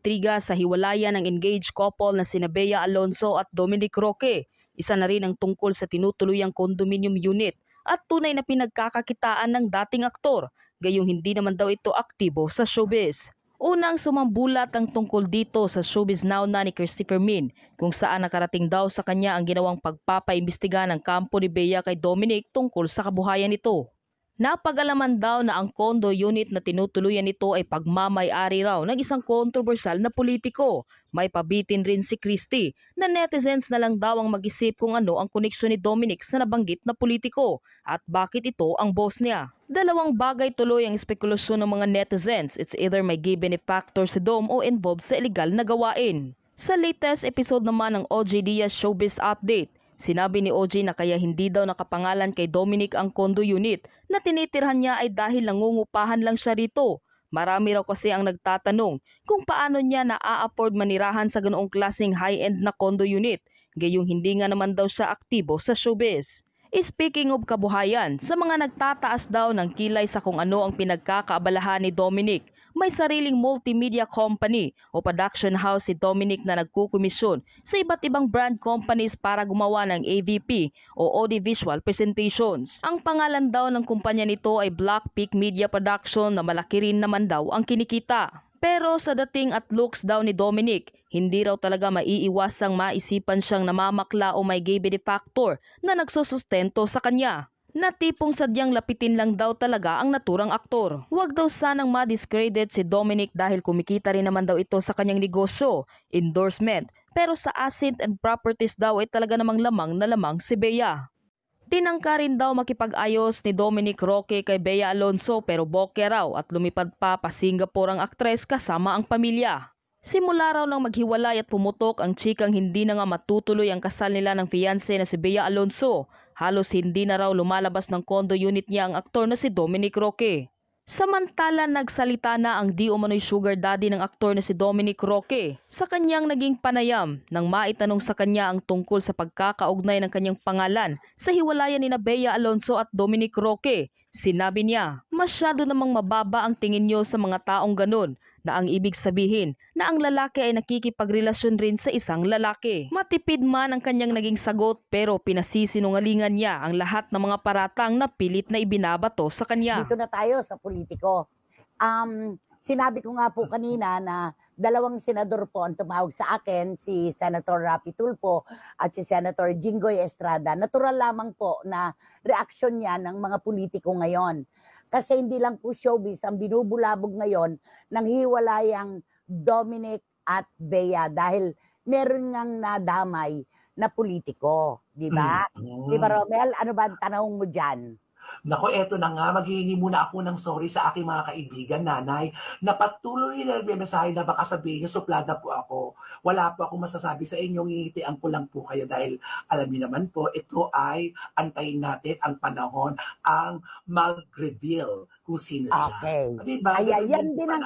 intriga sa hiwalayan ng engaged couple na sina Bea Alonzo at Dominic Roque. Isa na rin ang tungkol sa tinutuluyang condominium unit at tunay na pinagkakakitaan ng dating aktor, gayong hindi naman daw ito aktibo sa showbiz. Unang sumambulat ang tungkol dito sa Showbiz Now na ni Christopher Min, kung saan nakarating daw sa kanya ang ginawang pagpapaimbestiga ng kampo ni Bea kay Dominic tungkol sa kabuhayan nito. Napag-alaman daw na ang condo unit na tinutuluyan nito ay pagmamay-ari raw ng isang kontrobersyal na politiko. May pabitin rin si Christy na netizens na lang daw ang mag-isip kung ano ang koneksyon ni Dominic sa nabanggit na politiko at bakit ito ang boss niya. Dalawang bagay tuloy ang spekulasyon ng mga netizens. It's either may gay benefactor si Dom o involved sa illegal na gawain. Sa latest episode naman ng OJ Diaz Showbiz Update, sinabi ni OJ na kaya hindi daw nakapangalan kay Dominic ang condo unit na tinitirhan niya ay dahil nangungupahan lang siya rito. Marami raw kasi ang nagtatanong kung paano niya na-a-afford manirahan sa ganoong klaseng high-end na condo unit, gayong hindi nga naman daw siya aktibo sa showbiz. Speaking of kabuhayan, sa mga nagtataas daw ng kilay sa kung ano ang pinagkakaabalahan ni Dominic, may sariling multimedia company o production house si Dominic na nagkukomisyon sa iba't ibang brand companies para gumawa ng AVP o audiovisual presentations. Ang pangalan daw ng kumpanya nito ay Black Peak Media Production na malaki rin naman daw ang kinikita. Pero sa dating at looks daw ni Dominic, hindi raw talaga maiiwasang maisipan siyang namamakla o may gay benefactor na nagsusustento sa kanya. Na tipong sadyang lapitin lang daw talaga ang naturang aktor. Huwag daw sanang ma-discredit si Dominic dahil kumikita rin naman daw ito sa kanyang negosyo, endorsement, pero sa asset and properties daw ay talaga namang lamang na lamang si Bea. Tinangka rin daw makipag-ayos ni Dominic Roque kay Bea Alonzo pero bokeh raw at lumipad pa Singapore ang aktres kasama ang pamilya. Simula raw nang maghiwalay at pumutok ang chikang hindi na nga matutuloy ang kasal nila ng fiancé na si Bea Alonzo. Halos hindi na raw lumalabas ng condo unit niya ang aktor na si Dominic Roque. Samantala nagsalita na ang di umano'y sugar daddy ng aktor na si Dominic Roque sa kanyang naging panayam nang maitanong sa kanya ang tungkol sa pagkakaugnay ng kanyang pangalan sa hiwalayan ni Bea Alonzo at Dominic Roque. Sinabi niya, masyado namang mababa ang tingin niyo sa mga taong ganun, na ang ibig sabihin na ang lalaki ay nakikipagrelasyon rin sa isang lalaki. Matipid man ang kanyang naging sagot pero pinasisinungalingan niya ang lahat ng mga paratang na pilit na ibinabato sa kanya. Dito na tayo sa politiko. Sinabi ko nga po kanina na dalawang senador po ang tumawag sa akin, si Senator Rapi Tulfo at si Senator Jinggoy Estrada. Natural lamang po na reaksyon niya ng mga politiko ngayon. Kasi hindi lang po showbiz ang binubulabog ngayon ng hiwalayang Dominic at Bea dahil meron ngang nadamay na politiko. Di ba? Di ba, Romel? Ano ba ang tanong mo dyan? Naku, eto na nga, maghihingi muna ako ng sorry sa aking mga kaibigan, nanay, na patuloy na nagme-mensahe na baka sabihin niyo, suplada po ako. Wala po akong masasabi sa inyo, ngingitian ko lang po kayo dahil alam niyo naman po, ito ay antayin natin ang panahon ang mag-reveal kung sino siya. Okay. Diba? Ay, yan din ang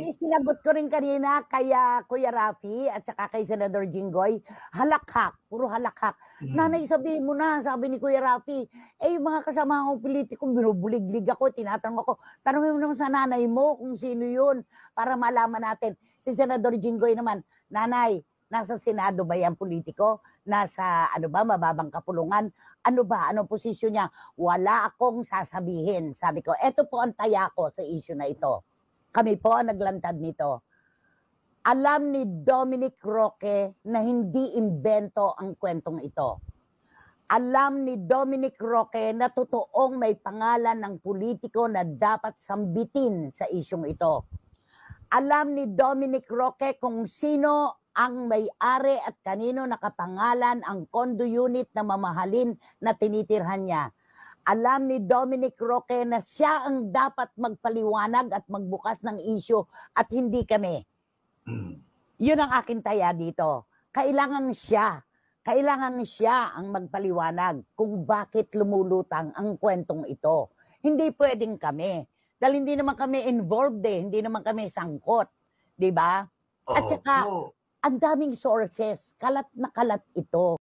sinagot ko rin kanina kaya Kuya Rafi at saka kay Senador Jinggoy, halakhak, puro halakhak. Nanay, sabihin mo na, sabi ni Kuya Rafi, yung mga kasama akong politiko, binubulig-lig ako, tinatanong ako, tanongin mo naman sa nanay mo kung sino yun para malaman natin. Si Senador Jinggoy naman, nanay, nasa Senado ba yan politiko? Nasa mababang kapulungan? Ano ba? Anong posisyon niya? Wala akong sasabihin. Sabi ko, eto po ang taya ko sa issue na ito. Kami po ang naglantad nito. Alam ni Dominic Roque na hindi imbento ang kwentong ito. Alam ni Dominic Roque na totoong may pangalan ng politiko na dapat sambitin sa isyong ito. Alam ni Dominic Roque kung sino ang may-ari at kanino nakapangalan ang condo unit na mamahalin na tinitirhan niya. Alam ni Dominic Roque na siya ang dapat magpaliwanag at magbukas ng issue at hindi kami. Yun ang aking taya dito. Kailangan siya ang magpaliwanag kung bakit lumulutang ang kwentong ito. Hindi pwedeng kami. Dahil hindi naman kami involved hindi naman kami sangkot. Diba? At saka, ang daming sources, kalat na kalat ito.